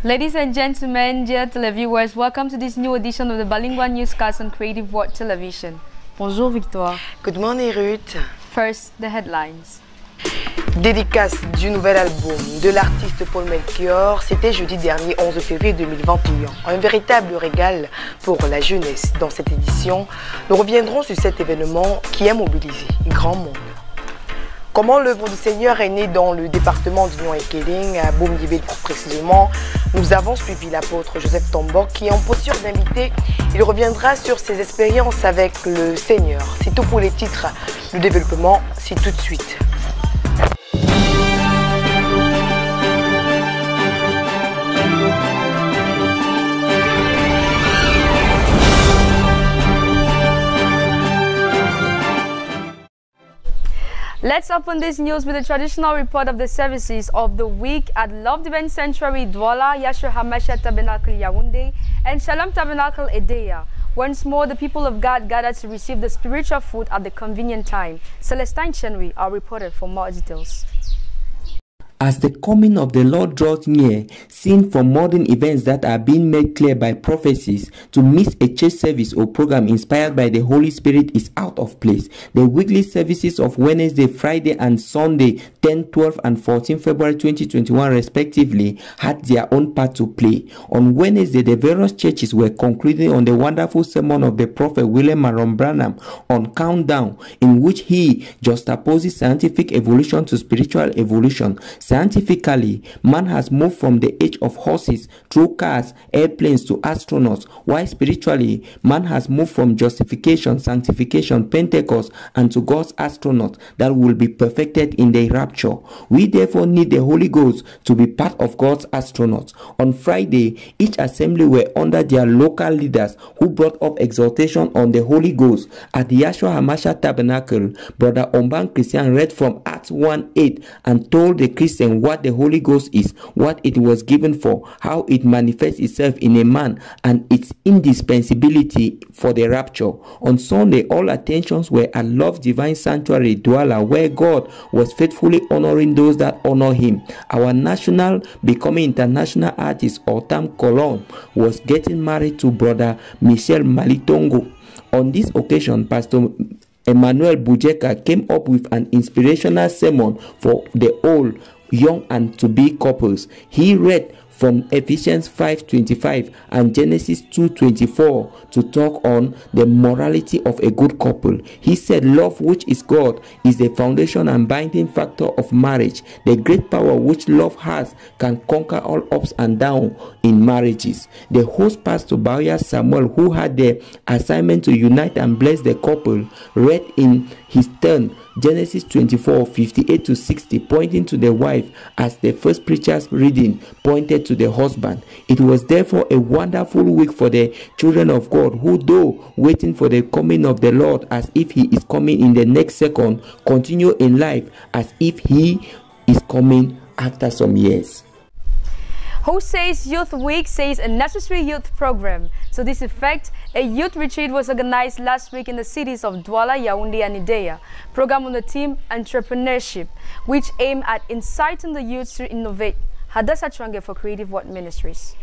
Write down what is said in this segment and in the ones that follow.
Ladies and gentlemen, dear televiewers, welcome to this new edition of the Bilingual Newscast on Creative World Television. Bonjour Victoire. Good morning Ruth. First, the headlines. Dédicace du nouvel album de l'artiste Paul Melchior, c'était jeudi dernier 11 février 2021. Un véritable régal pour la jeunesse. Dans cette édition, nous reviendrons sur cet événement qui a mobilisé grand monde. Comment l'œuvre du Seigneur est née dans le département du Nord-Ekeling, à Boum-Yébé plus précisément. Nous avons suivi l'apôtre Joseph Tombok qui, en posture d'invité, il reviendra sur ses expériences avec le Seigneur. C'est tout pour les titres. Le développement, c'est tout de suite. Let's open this news with a traditional report of the services of the week at Love Divine Sanctuary Douala, Yahshua HaMashiach Tabernacle Yaoundé, and Shalom Tabernacle Edea. Once more, the people of God gathered to receive the spiritual food at the convenient time. Celestine Chenry, our reporter, for more details. As the coming of the Lord draws near, seen from modern events that are being made clear by prophecies, to miss a church service or program inspired by the Holy Spirit is out of place. The weekly services of Wednesday, Friday, and Sunday, 10, 12, and 14 February 2021 respectively, had their own part to play. On Wednesday, the various churches were concluding on the wonderful sermon of the prophet William Marion Branham on Countdown, in which he juxtaposes scientific evolution to spiritual evolution. Scientifically, man has moved from the age of horses through cars, airplanes to astronauts, while spiritually, man has moved from justification, sanctification, Pentecost, and to God's astronaut that will be perfected in the rapture. We therefore need the Holy Ghost to be part of God's astronauts. On Friday, each assembly were under their local leaders who brought up exhortation on the Holy Ghost. At the Yahshua HaMashiach Tabernacle, Brother Omban Christian read from Acts 1:8 and told the Christian what the Holy Ghost is, what it was given for, how it manifests itself in a man, and its indispensability for the rapture. On Sunday, all attentions were at Love Divine Sanctuary Douala, where God was faithfully honoring those that honor him. Our national, becoming international artist, Otam Colon, was getting married to Brother Michel Malitongo. On this occasion, Pastor Emmanuel Bujeka came up with an inspirational sermon for the old, young, and to-be couples. He read from Ephesians 5:25 and Genesis 2:24 to talk on the morality of a good couple. He said love, which is God, is the foundation and binding factor of marriage. The great power which love has can conquer all ups and downs in marriages. The host, Pastor Bauya Samuel, who had the assignment to unite and bless the couple, read in his turn Genesis 24:58 to 60, pointing to the wife, as the first preacher's reading pointed to the husband. It was therefore a wonderful week for the children of God, who, though waiting for the coming of the Lord as if he is coming in the next second, continue in life as if he is coming after some years. Who Says Youth Week says a necessary youth program. To this effect, a youth retreat was organized last week in the cities of Douala, Yaoundé, and Edea. Program on the theme Entrepreneurship, which aim at inciting the youth to innovate. Hadassah Chwange for Creative World Ministries.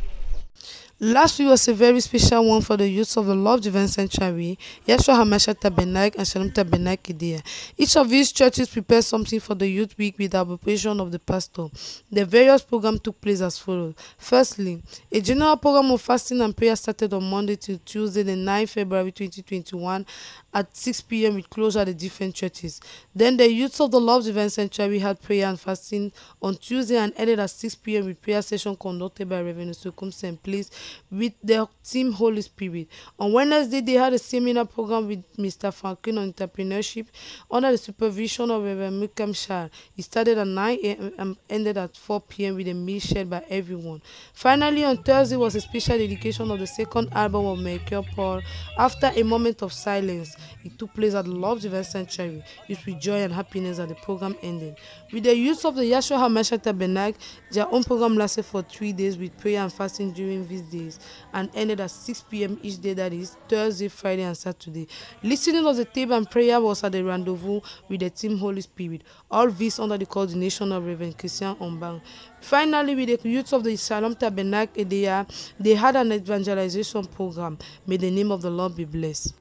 Last week was a very special one for the youths of the Love Divine Sanctuary, Yahshua HaMashiach Tabernacle, and Shalom Tabernacle Edea. Each of these churches prepared something for the Youth Week with the appropriation of the pastor. The various programs took place as follows. Firstly, a general program of fasting and prayer started on Monday till Tuesday, the 9th February 2021 at 6 p.m. with closure at the different churches. Then the youths of the Love Divine Sanctuary had prayer and fasting on Tuesday and ended at 6 p.m. with prayer session conducted by Reverend Sokum and Place with the team Holy Spirit. On Wednesday, they had a seminar program with Mr. Franklin on entrepreneurship under the supervision of Reverend Mukam Shah. It started at 9 a.m. and ended at 4 p.m. with a meal shared by everyone. Finally, on Thursday was a special dedication of the second album of Melchior Paul after a moment of silence. It took place at the Love Divine Sanctuary, used with joy and happiness at the program ending. With the youth of the Yeshua HaMashiach Tabernacle, their own program lasted for 3 days with prayer and fasting during these days and ended at 6 p.m. each day, that is Thursday, Friday, and Saturday. Listening of the tape and prayer was at the rendezvous with the team Holy Spirit. All this under the coordination of Reverend Christian Ombang. Finally, with the youth of the Shalom Tabernacle, they had an evangelization program. May the name of the Lord be blessed.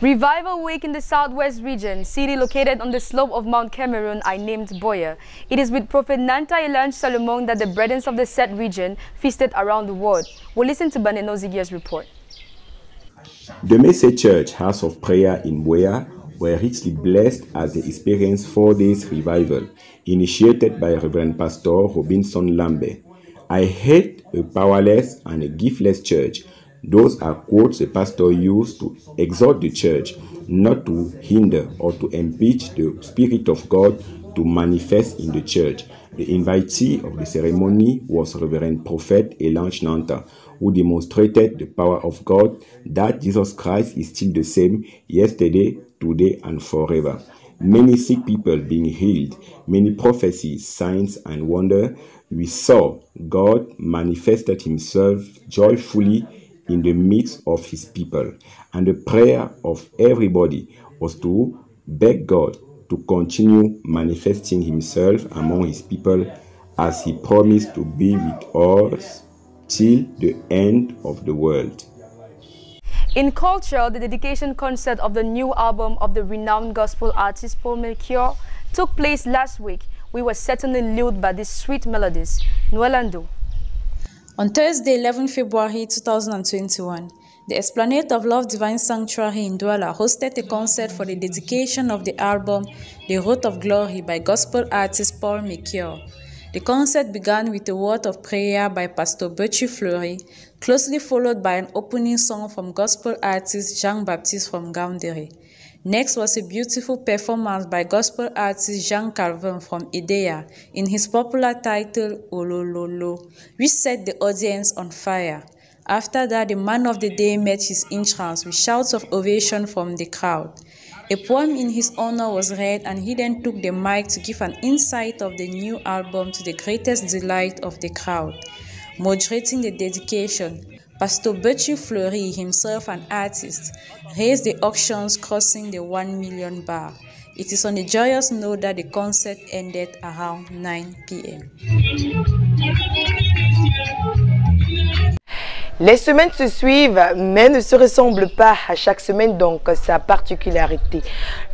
Revival Week in the Southwest region, city located on the slope of Mount Cameroon, I named Boya. It is with Prophet Nanta Elange Salomon that the brethren of the said region feasted around the world. We'll listen to Baneno Zigia's report. The Message Church House of Prayer in Boya were richly blessed as they experienced 4 days revival, initiated by Reverend Pastor Robinson Lambe. I hate a powerless and a giftless church. Those are quotes the pastor used to exhort the church not to hinder or to impeach the Spirit of God to manifest in the church. The invitee of the ceremony was Reverend Prophet Elange Nanta, who demonstrated the power of God, that Jesus Christ is still the same yesterday, today, and forever. Many sick people being healed, many prophecies, signs, and wonder. We saw God manifested himself joyfully in the midst of his people, and the prayer of everybody was to beg God to continue manifesting himself among his people as he promised to be with us till the end of the world. In culture, the dedication concert of the new album of the renowned gospel artist Paul Melchior took place last week. We were certainly lured by these sweet melodies. Noelando. On Thursday, 11 February 2021, the Esplanade of Love Divine Sanctuary in Douala hosted a concert for the dedication of the album The Road of Glory by gospel artist Paul Melchior. The concert began with a word of prayer by Pastor Bertie Fleury, closely followed by an opening song from gospel artist Jean-Baptiste from Gaoundéré. Next was a beautiful performance by gospel artist Jean Calvin from Idea in his popular title Olololo, which set the audience on fire. After that, the man of the day met his entrance with shouts of ovation from the crowd. A poem in his honor was read, and he then took the mic to give an insight of the new album to the greatest delight of the crowd. Moderating the dedication, Pastor Bertie Fleury, himself an artist, raised the auctions crossing the 1 million bar. It is on a joyous note that the concert ended around 9 p.m. Les semaines se suivent, mais ne se ressemblent pas à chaque semaine, donc sa particularité.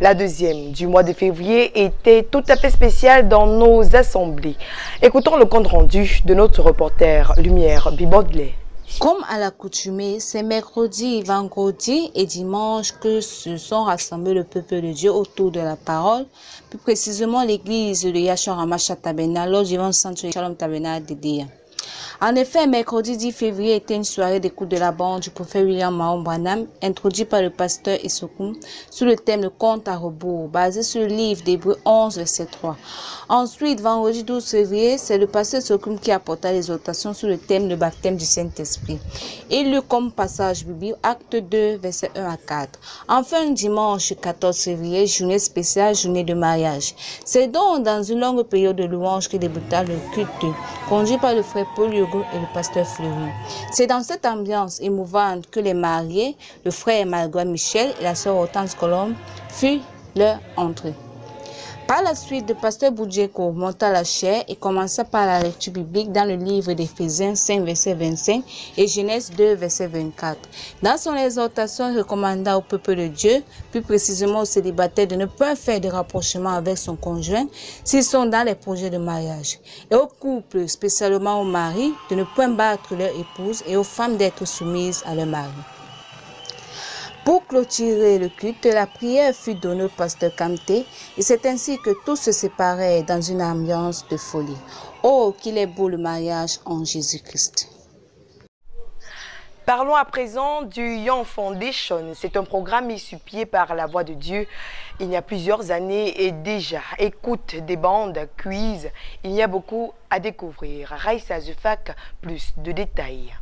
La deuxième du mois de février était tout à fait spéciale dans nos assemblées. Écoutons le compte rendu de notre reporter Lumière Bibodley. Comme à l'accoutumée, c'est mercredi, vendredi et dimanche que se sont rassemblés le peuple de Dieu autour de la parole, plus précisément l'église de Yeshua HaMashiach Tabernacle, Lord Divine Sanctuary Shalom Tabernacle de Dia. En effet, mercredi 10 février était une soirée d'écoute de la bande du prophète William Mahon Branham, introduit par le pasteur Issokoum, sous le thème Le Conte à rebours, basé sur le livre d'Hébreux 11, verset 3. Ensuite, vendredi 12 février, c'est le pasteur Issokoum qui apporta l'exhortation sous le thème Le baptême du Saint-Esprit. Il lut comme passage biblique Acte 2, verset 1 à 4. Enfin, dimanche 14 février, journée spéciale, journée de mariage. C'est donc dans une longue période de louange que débuta le culte, conduit par le frère Paul Yogo et le pasteur Fleury. C'est dans cette ambiance émouvante que les mariés, le frère Margot Michel et la sœur Hortense Colombe, furent leur entrée. Par la suite, le pasteur Boudjeko monta la chaire et commença par la lecture biblique dans le livre d'Éphésiens 5, verset 25 et Genèse 2, verset 24. Dans son exhortation, il recommanda au peuple de Dieu, plus précisément aux célibataires, de ne pas faire de rapprochement avec son conjoint s'ils sont dans les projets de mariage. Et aux couples, spécialement aux maris, de ne point battre leur épouse et aux femmes d'être soumises à leur mari. Pour clôturer le culte, la prière fut donnée au pasteur Kamté et c'est ainsi que tous se séparaient dans une ambiance de folie. Oh, qu'il est beau le mariage en Jésus-Christ. Parlons à présent du Young Foundation. C'est un programme mis sur pied par la Voix de Dieu il y a plusieurs années et déjà. Écoute des bandes, quiz, il y a beaucoup à découvrir. Raïssa Zufak, plus de détails.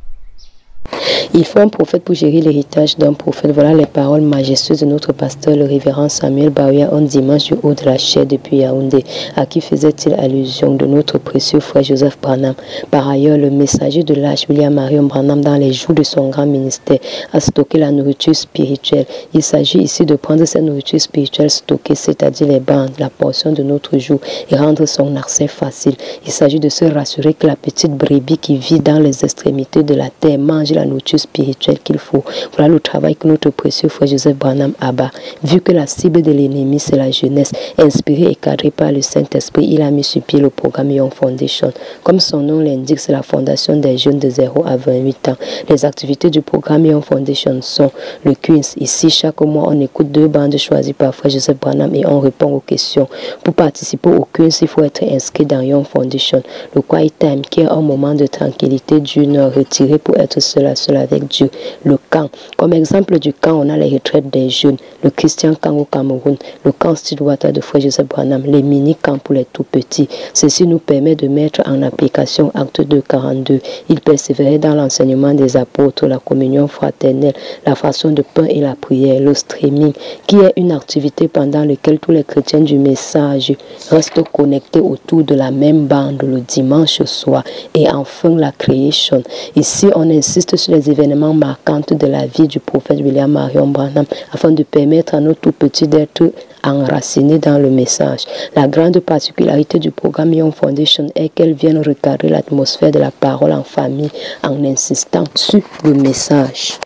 Il faut un prophète pour gérer l'héritage d'un prophète. Voilà les paroles majestueuses de notre pasteur, le révérend Samuel Baouya, un dimanche du haut de la chair depuis Yaoundé. À qui faisait-il allusion? De notre précieux frère Joseph Branham. Par ailleurs, le messager de l'âge William Marion Branham, dans les jours de son grand ministère, a stocké la nourriture spirituelle. Il s'agit ici de prendre cette nourriture spirituelle stockée, c'est-à-dire les bandes, la portion de notre jour, et rendre son accès facile. Il s'agit de se rassurer que la petite brebis qui vit dans les extrémités de la terre mange la nourriture spirituelle qu'il faut. Voilà le travail que notre précieux frère Joseph Branham abat. Vu que la cible de l'ennemi, c'est la jeunesse, inspirée et cadrée par le Saint-Esprit, il a mis sur pied le programme Young Foundation. Comme son nom l'indique, c'est la fondation des jeunes de 0 à 28 ans. Les activités du programme Young Foundation sont le quiz. Ici, chaque mois, on écoute 2 bandes choisies par frère Joseph Branham et on répond aux questions. Pour participer au quiz, il faut être inscrit dans Young Foundation. Le Quiet Time, qui est un moment de tranquillité d'une heure retiré pour être seul à seul avec Dieu. Le camp. Comme exemple du camp, on a les retraites des jeunes, le Christian Camp au Cameroun, le camp Stillwater de frère Joseph Branham, les mini-camps pour les tout petits. Ceci nous permet de mettre en application Acte 2:42. Il persévérait dans l'enseignement des apôtres, la communion fraternelle, la façon de pain et la prière, le streaming, qui est une activité pendant laquelle tous les chrétiens du message restent connectés autour de la même bande le dimanche soir. Et enfin, la creation. Ici, on insiste sur les événements marquants de la vie du prophète William Marion Branham afin de permettre à nos tout petits d'être enracinés dans le message. La grande particularité du programme Young Foundation est qu'elle vient recadrer l'atmosphère de la parole en famille en insistant sur le message.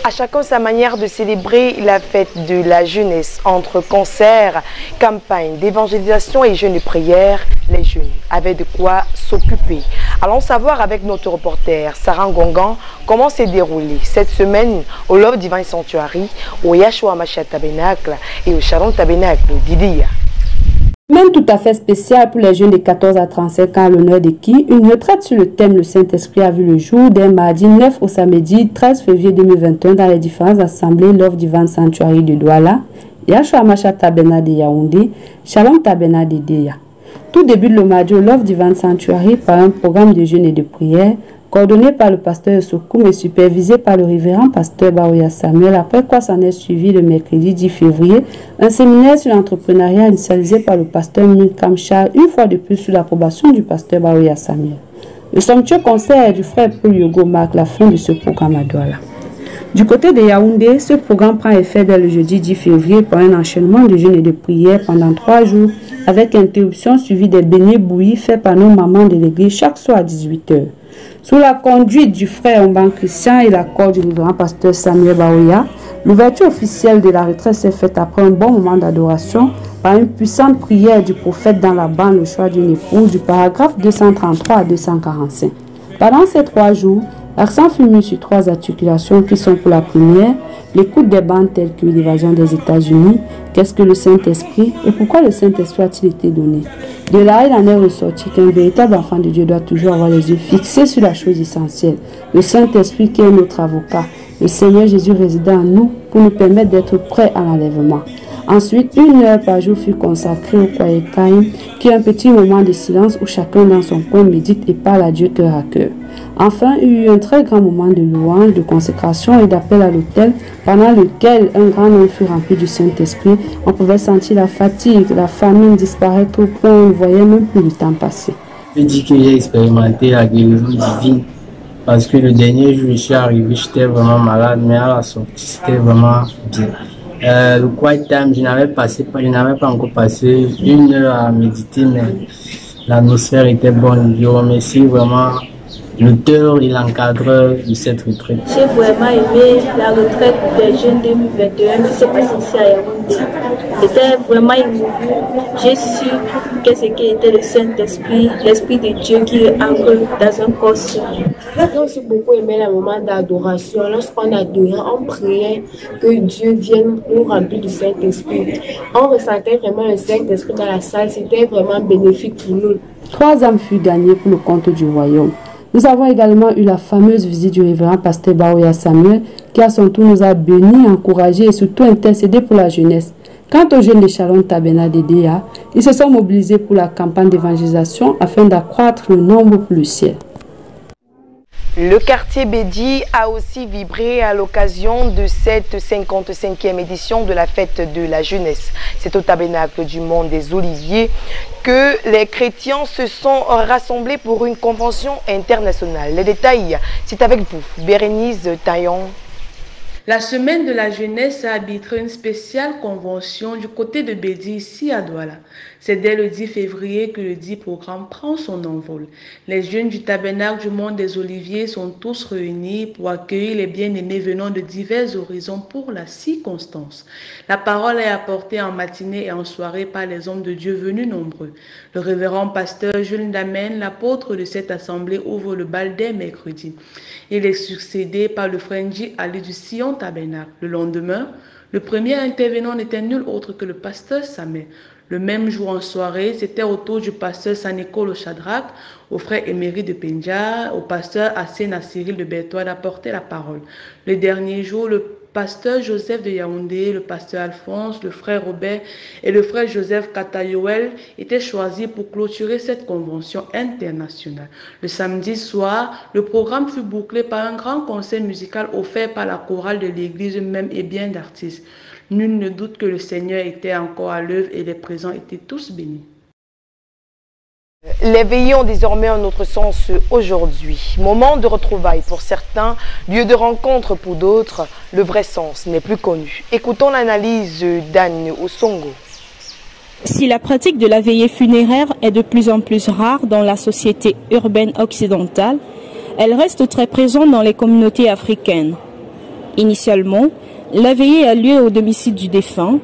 À chacun sa manière de célébrer la fête de la jeunesse. Entre concerts, campagnes d'évangélisation et jeûnes de prière, les jeunes avaient de quoi s'occuper. Allons savoir avec notre reporter Sarah Ngongan comment s'est déroulée cette semaine au Love Divine Sanctuary, au Yeshua Hamashiach Tabernacle et au Shalom Tabernacle d'Idia. Même tout à fait spécial pour les jeunes de 14 à 35 ans à l'honneur de qui une retraite sur le thème Le Saint-Esprit a vu le jour d'un mardi 9 au samedi 13 février 2021 dans les différentes assemblées Love Divine Sanctuary de Douala, Yeshua Hamashiach Tabernacle de Yaoundé, Shalom Tabernacle d'Idia. Tout débute le mardi au Love Divine Sanctuary par un programme de jeûne et de prière coordonné par le pasteur Sokoum et supervisé par le révérend pasteur Baouya Samuel, après quoi s'en est suivi le mercredi 10 février un séminaire sur l'entrepreneuriat initialisé par le pasteur Milkam Charles, une fois de plus sous l'approbation du pasteur Baouya Samuel. Le somptueux concert du frère Paul Yogo marque la fin de ce programme à Douala. Du côté de Yaoundé, ce programme prend effet dès le jeudi 10 février par un enchaînement de jeûnes et de prières pendant 3 jours avec interruption suivie des beignets bouillis faits par nos mamans de l'église chaque soir à 18 h. Sous la conduite du frère Omban Christian et l'accord du révérend pasteur Samuel Baouya, l'ouverture officielle de la retraite s'est faite après un bon moment d'adoration par une puissante prière du prophète dans la bande Le choix d'une épouse du paragraphe 233 à 245. Pendant ces 3 jours, l'accent fut mis sur 3 articulations qui sont pour la première, l'écoute des bandes telles que l'évasion des États-Unis, qu'est-ce que le Saint-Esprit et pourquoi le Saint-Esprit a-t-il été donné. De là, il en est ressorti qu'un véritable enfant de Dieu doit toujours avoir les yeux fixés sur la chose essentielle, le Saint-Esprit qui est notre avocat, le Seigneur Jésus résidant en nous pour nous permettre d'être prêts à l'enlèvement. Ensuite, 1 heure par jour fut consacrée au Quiet Time, qui est un petit moment de silence où chacun dans son coin médite et parle à Dieu cœur à cœur. Enfin, il y eut un très grand moment de louange, de consécration et d'appel à l'autel, pendant lequel un grand nombre fut rempli du Saint-Esprit. On pouvait sentir la fatigue, la famine disparaître au point où on ne voyait même plus le temps passer. Je dis que j'ai expérimenté la guérison divine parce que le dernier jour, je suis arrivé, j'étais vraiment malade, mais à la sortie, c'était vraiment bien. Le Quiet Time, je n'avais pas encore passé 1 heure à méditer, mais l'atmosphère était bonne. Je remercie vraiment l'auteur et l'encadreur de cette retraite. J'ai vraiment aimé la retraite des jeunes 2021 qui s'est passée ici à Yaoundé. C'était vraiment émouvant. J'ai su qu'est-ce qu'était le Saint-Esprit, l'Esprit de Dieu qui est ancré dans un corps seul. J'ai aussi beaucoup aimé le moment d'adoration. Lorsqu'on adorait, on priait que Dieu vienne nous remplir du Saint-Esprit. On ressentait vraiment le Saint-Esprit dans la salle. C'était vraiment bénéfique pour nous. 3 âmes furent gagnées pour le compte du royaume. Nous avons également eu la fameuse visite du révérend pasteur Baouya Samuel qui à son tour nous a bénis, encouragés et surtout intercédé pour la jeunesse. Quant aux jeunes de Shalom Tabernacle d'Idia, ils se sont mobilisés pour la campagne d'évangélisation afin d'accroître le nombre pour le ciel. Le quartier Bédi a aussi vibré à l'occasion de cette 55e édition de la fête de la jeunesse. C'est au tabernacle du Mont des Oliviers que les chrétiens se sont rassemblés pour une convention internationale. Les détails, c'est avec vous, Bérénice Taillon. La semaine de la jeunesse a arbitré une spéciale convention du côté de Bédi, ici à Douala. C'est dès le 10 février que le dit programme prend son envol. Les jeunes du tabernacle du Mont des Oliviers sont tous réunis pour accueillir les bien-aimés venant de divers horizons pour la circonstance. La parole est apportée en matinée et en soirée par les hommes de Dieu venus nombreux. Le révérend pasteur Jules Damen, l'apôtre de cette assemblée, ouvre le bal dès mercredi. Il est succédé par le frère Nji Ali du Sion Tabernacle. Le lendemain, le premier intervenant n'était nul autre que le pasteur Samé. Le même jour en soirée, c'était au tour du pasteur Sanikolo Chadrak, au frère Emery de Pendja, au pasteur Assena Cyril de Bertois d'apporter la parole. Le dernier jour, le pasteur Joseph de Yaoundé, le pasteur Alphonse, le frère Robert et le frère Joseph Katayoel étaient choisis pour clôturer cette convention internationale. Le samedi soir, le programme fut bouclé par un grand concert musical offert par la chorale de l'église même et bien d'artistes. Nul ne doute que le Seigneur était encore à l'œuvre et les présents étaient tous bénis. Les veillées ont désormais un autre sens aujourd'hui. Moment de retrouvailles pour certains, lieu de rencontre pour d'autres, le vrai sens n'est plus connu. Écoutons l'analyse d'Anne Osongo. Si la pratique de la veillée funéraire est de plus en plus rare dans la société urbaine occidentale, elle reste très présente dans les communautés africaines. Initialement, la veillée a lieu au domicile du défunt.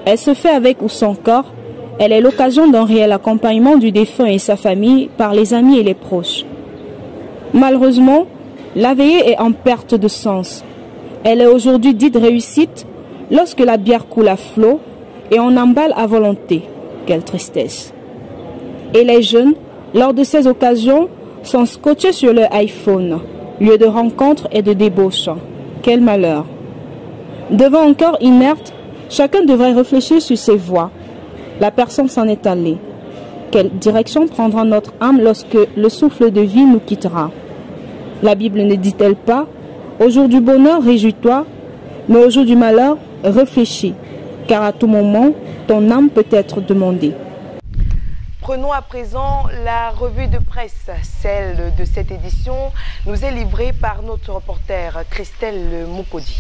Elle se fait avec ou sans corps. Elle est l'occasion d'un réel accompagnement du défunt et sa famille par les amis et les proches. Malheureusement, la veillée est en perte de sens. Elle est aujourd'hui dite réussite lorsque la bière coule à flot et on emballe à volonté. Quelle tristesse! Et les jeunes, lors de ces occasions, sont scotchés sur leur iPhone, lieu de rencontre et de débauche. Quel malheur! Devant un corps inerte, chacun devrait réfléchir sur ses voies. La personne s'en est allée. Quelle direction prendra notre âme lorsque le souffle de vie nous quittera? La Bible ne dit-elle pas: au jour du bonheur, réjouis-toi, mais au jour du malheur, réfléchis, car à tout moment, ton âme peut être demandée. Prenons à présent la revue de presse. Celle de cette édition nous est livrée par notre reporter Christelle Moukodi.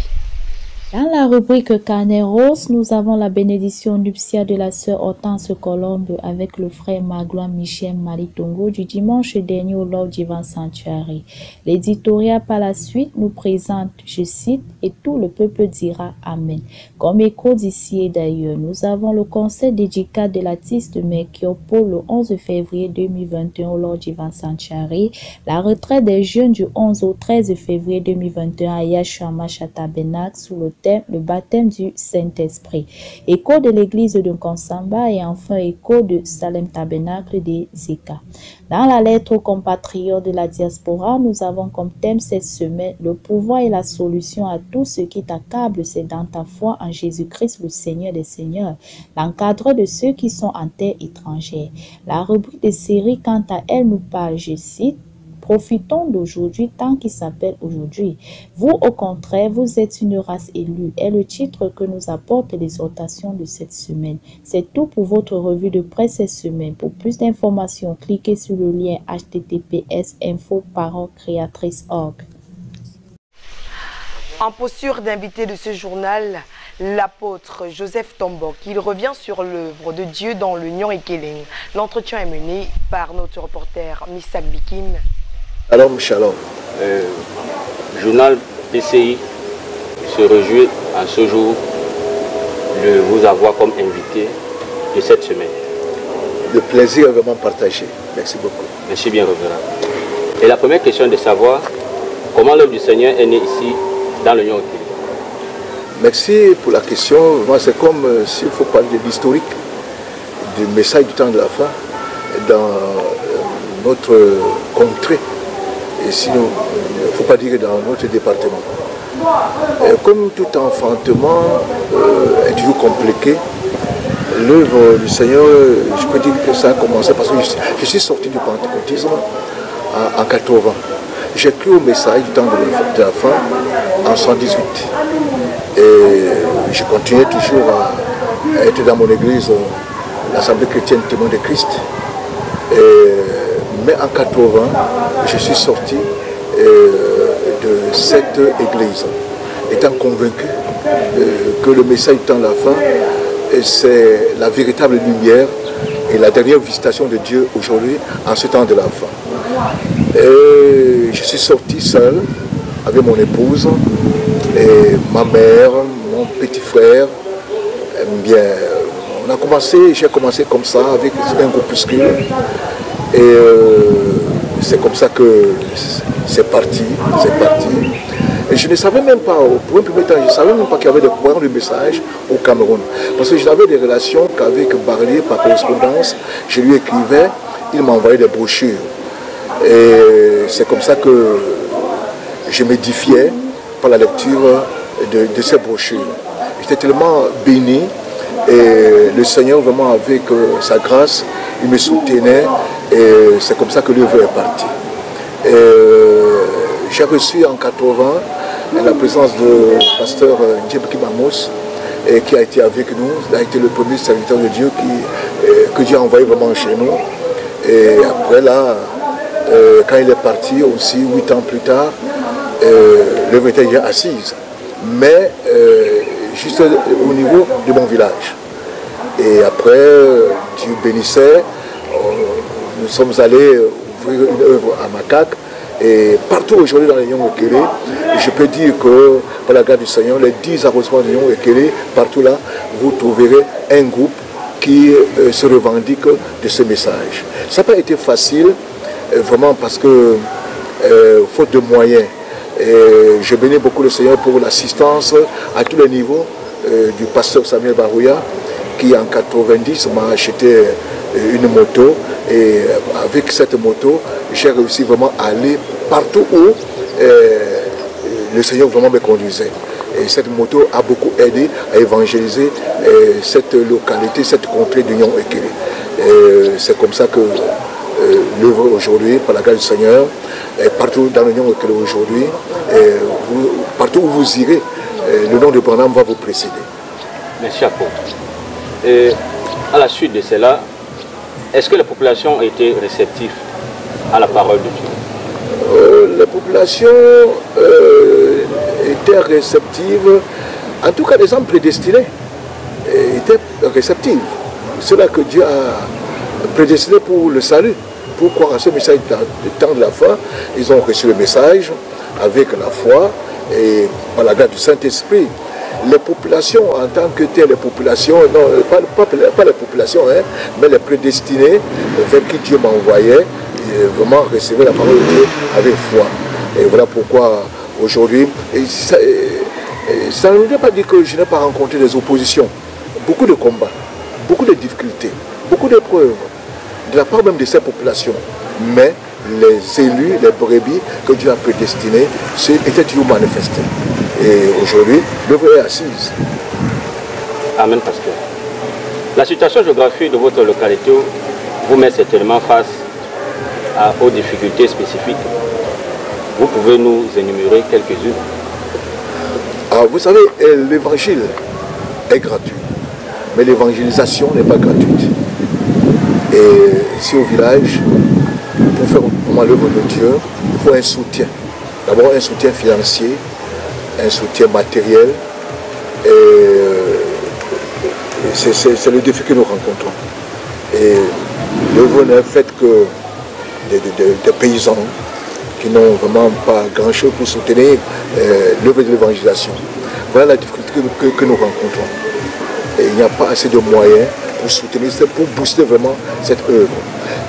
Dans la rubrique Carnet Rose, nous avons la bénédiction nuptiale de la sœur Hortense Colombe avec le frère Magloire Michel Maritongo du dimanche dernier au Love Divine Sanctuary. L'éditorial par la suite nous présente, je cite, « Et tout le peuple dira Amen ». Comme écho d'ici et d'ailleurs, nous avons le concert dédicat de l'artiste Melchior Paul le 11 février 2021 au Love Divine Sanctuary, la retraite des jeunes du 11 au 13 février 2021 à Yashua Masha Tabernacle sous le thème le baptême du Saint-Esprit, écho de l'église de Konsamba et enfin écho de Salem Tabernacle des Zika. Dans la lettre aux compatriotes de la diaspora, nous avons comme thème cette semaine le pouvoir et la solution à tout ce qui t'accable, c'est dans ta foi en Jésus-Christ le Seigneur des Seigneurs, l'encadre de ceux qui sont en terre étrangère. La rubrique de série quant à elle nous parle, je cite, profitons d'aujourd'hui tant qu'il s'appelle aujourd'hui. Vous, au contraire, vous êtes une race élue, est le titre que nous apporte l'exhortation de cette semaine. C'est tout pour votre revue de presse cette semaine. Pour plus d'informations, cliquez sur le lien https://infoparoncreatrice.org. En posture d'invité de ce journal, l'apôtre Joseph Tombok. Il revient sur l'œuvre de Dieu dans le Nyon et Kéling. L'entretien est mené par notre reporter Misak Bikim. Shalom, shalom. Journal PCI se réjouit en ce jour de vous avoir comme invité de cette semaine. Le plaisir est vraiment partagé. Merci beaucoup. Merci bien, révérend. Et la première question est de savoir comment l'œuvre du Seigneur est née ici dans le Nyon. Merci pour la question. Moi, c'est comme s'il faut parler de l'historique du message du temps de la fin dans notre contrée. Et sinon, il ne faut pas dire dans notre département. Et comme tout enfantement est toujours compliqué, l'œuvre du Seigneur, je peux dire que ça a commencé parce que je suis sorti du pentecôtisme en 80. j'ai cru au message du temps de la fin en 118. Et je continuais toujours à être dans mon église, l'Assemblée chrétienne témoin de Christ. Mais en 80, je suis sorti de cette église, étant convaincu que le message du temps de la fin, c'est la véritable lumière et la dernière visitation de Dieu aujourd'hui, en ce temps de la fin. Et je suis sorti seul, avec mon épouse, et ma mère, mon petit frère. Bien, j'ai commencé comme ça, avec un groupuscule. Et c'est comme ça que c'est parti. Et je ne savais même pas, pour un premier temps, je ne savais même pas qu'il y avait des croyants de message au Cameroun. Parce que j'avais des relations qu'avec Barlier par correspondance. Je lui écrivais, il m'envoyait des brochures. Et c'est comme ça que je m'édifiais par la lecture de ces brochures. J'étais tellement béni et le Seigneur vraiment avec sa grâce, il me soutenait et c'est comme ça que l'œuvre est partie. J'ai reçu en 80 la présence du pasteur Djebki Mamos qui a été avec nous. Il a été le premier serviteur de Dieu que Dieu a envoyé vraiment chez nous. Et après là, quand il est parti aussi 8 ans plus tard, l'œuvre était déjà assise. Mais juste au niveau de mon village. Et après, Dieu bénissait, nous sommes allés ouvrir une œuvre à Macaque. Et partout aujourd'hui dans les Nyong Ekele, je peux dire que par la grâce du Seigneur, les 10 arrondissements de Nyong Ekele, partout là, vous trouverez un groupe qui se revendique de ce message. Ça n'a pas été facile, vraiment parce que faute de moyens. Et je bénis beaucoup le Seigneur pour l'assistance à tous les niveaux du pasteur Samuel Barouya qui en 90 m'a acheté une moto et avec cette moto j'ai réussi vraiment à aller partout où le Seigneur vraiment me conduisait. Et cette moto a beaucoup aidé à évangéliser cette localité, cette contrée d'Union Ekele. C'est comme ça que l'œuvre aujourd'hui, par la grâce du Seigneur, partout dans l'Union Ekele aujourd'hui, partout où vous irez, le nom de Branham va vous précéder. Merci apôtre. Et à la suite de cela, est-ce que la population a été réceptive à la parole de Dieu? La population était réceptive, en tout cas des hommes prédestinés étaient réceptifs. Ceux-là que Dieu a prédestinés pour le salut, pour croire à ce message du temps de la fin, ils ont reçu le message avec la foi et par la grâce du Saint-Esprit. Les populations en tant que telles, les populations, non, pas les populations, hein, mais les prédestinés vers qui Dieu m'envoyait, vraiment recevaient la parole de Dieu avec foi. Et voilà pourquoi aujourd'hui, ça ne veut pas dire que je n'ai pas rencontré des oppositions, beaucoup de combats, beaucoup de difficultés, beaucoup d'épreuves, de la part même de ces populations. Mais les élus, les brebis que Dieu a prédestinés, étaient toujours manifestés. Et aujourd'hui, l'œuvre est assise. Amen, pasteur. La situation géographique de votre localité vous met certainement face aux difficultés spécifiques. Vous pouvez nous énumérer quelques-unes? Vous savez, l'évangile est gratuit, mais l'évangélisation n'est pas gratuite. Et ici au village, pour faire vraiment l'œuvre de Dieu, il faut un soutien. D'abord un soutien financier, un soutien matériel. Et c'est le défi que nous rencontrons. Et l'œuvre n'est faite que des paysans qui n'ont vraiment pas grand-chose pour soutenir l'œuvre de l'évangélisation. Voilà la difficulté que nous rencontrons. Et il n'y a pas assez de moyens pour soutenir, pour booster vraiment cette œuvre.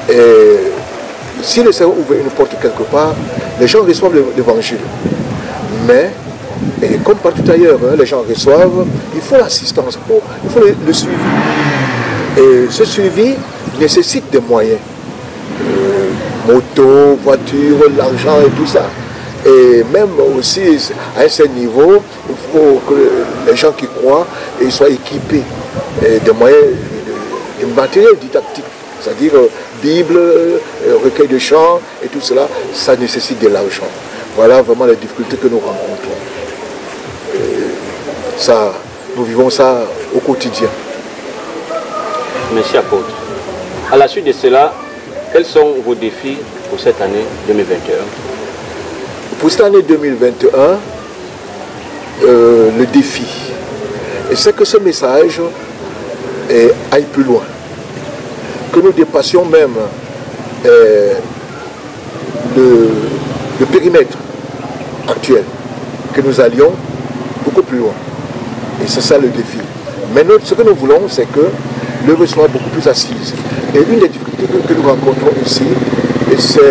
Et si le Seigneur ouvre une porte quelque part, les gens reçoivent l'évangile. Mais, et comme partout ailleurs, hein, les gens reçoivent, il faut l'assistance, il faut le suivi. Et ce suivi nécessite des moyens. Moto, voiture, l'argent et tout ça. Et même aussi, à un certain niveau, il faut que les gens qui croient soient équipés des moyens, de matériel didactique, c'est-à-dire Bible, recueil de chants et tout cela, ça nécessite de l'argent. Voilà vraiment les difficultés que nous rencontrons. Ça, nous vivons ça au quotidien. Merci apôtre. À la suite de cela, quels sont vos défis pour cette année 2021? Pour cette année 2021, le défi, c'est que ce message aille plus loin, que nous dépassions même le périmètre actuel, que nous allions beaucoup plus loin. Et c'est ça le défi. Mais ce que nous voulons, c'est que l'œuvre soit beaucoup plus assise. Et une des difficultés que nous rencontrons ici, c'est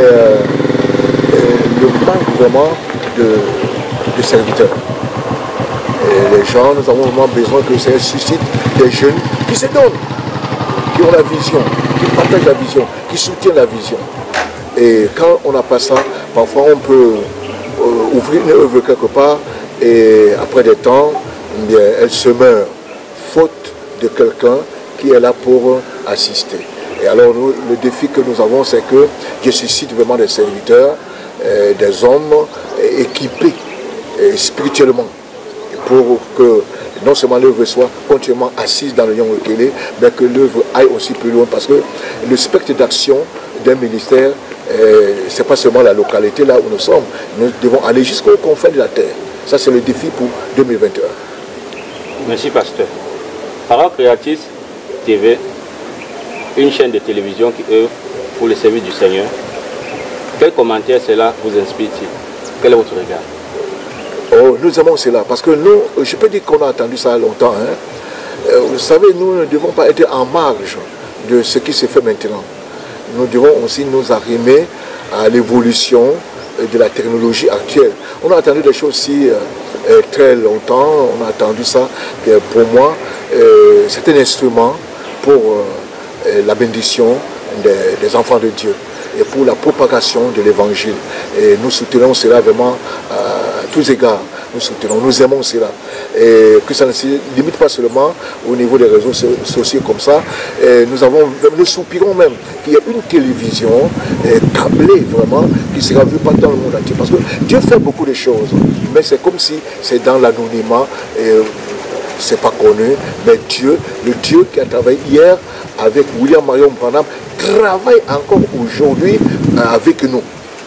le manque vraiment de serviteurs. Et les gens, nous avons vraiment besoin que le Seigneur suscite des jeunes qui se donnent, qui ont la vision, qui partagent la vision, qui soutiennent la vision. Et quand on n'a pas ça, parfois on peut ouvrir une œuvre quelque part et après des temps, bien, elle se meurt, faute de quelqu'un qui est là pour assister. Et alors nous, le défi que nous avons, c'est que je suscite vraiment des serviteurs, des hommes équipés spirituellement pour que non seulement l'œuvre soit continuellement assise dans le Yon Okele, mais que l'œuvre aille aussi plus loin, parce que le spectre d'action d'un ministère, ce n'est pas seulement la localité là où nous sommes, nous devons aller jusqu'aux confins de la terre. Ça, c'est le défi pour 2021. Merci, pasteur. Parole Créatrice TV, une chaîne de télévision qui œuvre pour le service du Seigneur. Quel commentaire cela vous inspire-t-il? Quel est votre regard? Oh, nous aimons cela, parce que nous, je peux dire qu'on a attendu ça longtemps. Hein. Vous savez, nous ne devons pas être en marge de ce qui se fait maintenant. Nous devons aussi nous arrimer à l'évolution de la technologie actuelle. On a attendu des choses si très longtemps, on a attendu ça. Pour moi, c'est un instrument pour la bénédiction des enfants de Dieu et pour la propagation de l'évangile. Et nous soutenons cela vraiment à tous égards. Nous soutenons, nous aimons cela. Et que ça ne se limite pas seulement au niveau des réseaux sociaux comme ça. Et nous soupirons même qu'il y ait une télévision câblée vraiment qui sera vue pas dans le monde entier. Parce que Dieu fait beaucoup de choses, mais c'est comme si c'est dans l'anonymat. C'est pas connu, mais Dieu, le Dieu qui a travaillé hier avec William Marion Branham, travaille encore aujourd'hui avec nous.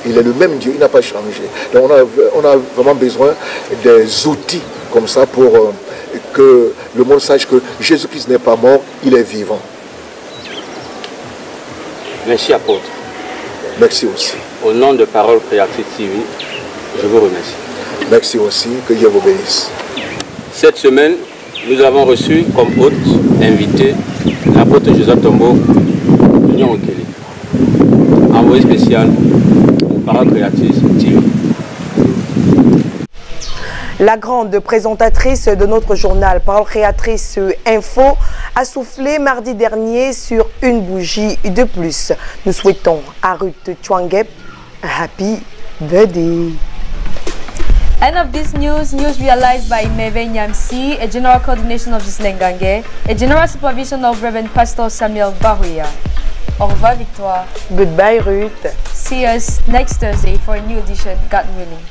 Il est le même Dieu, il n'a pas changé. Donc on a vraiment besoin des outils comme ça pour que le monde sache que Jésus-Christ n'est pas mort, il est vivant. Merci apôtre. Merci aussi. Au nom de Parole Créatrice TV, je vous remercie. Merci aussi, que Dieu vous bénisse. Cette semaine, nous avons reçu comme hôte invité l'apôtre Joseph Tombo de Yon Okele, envoyé spécial pour Parole Créatrice TV. La grande présentatrice de notre journal Parole Créatrice Info a soufflé mardi dernier sur une bougie de plus. Nous souhaitons à Ruth Chwangep happy birthday. End of this news realized by Meve Nyamsi, a general coordination of Gislengange, a general supervision of Reverend Pastor Samuel Bahuya. Au revoir, Victoire. Goodbye, Ruth. See us next Thursday for a new edition, God willing.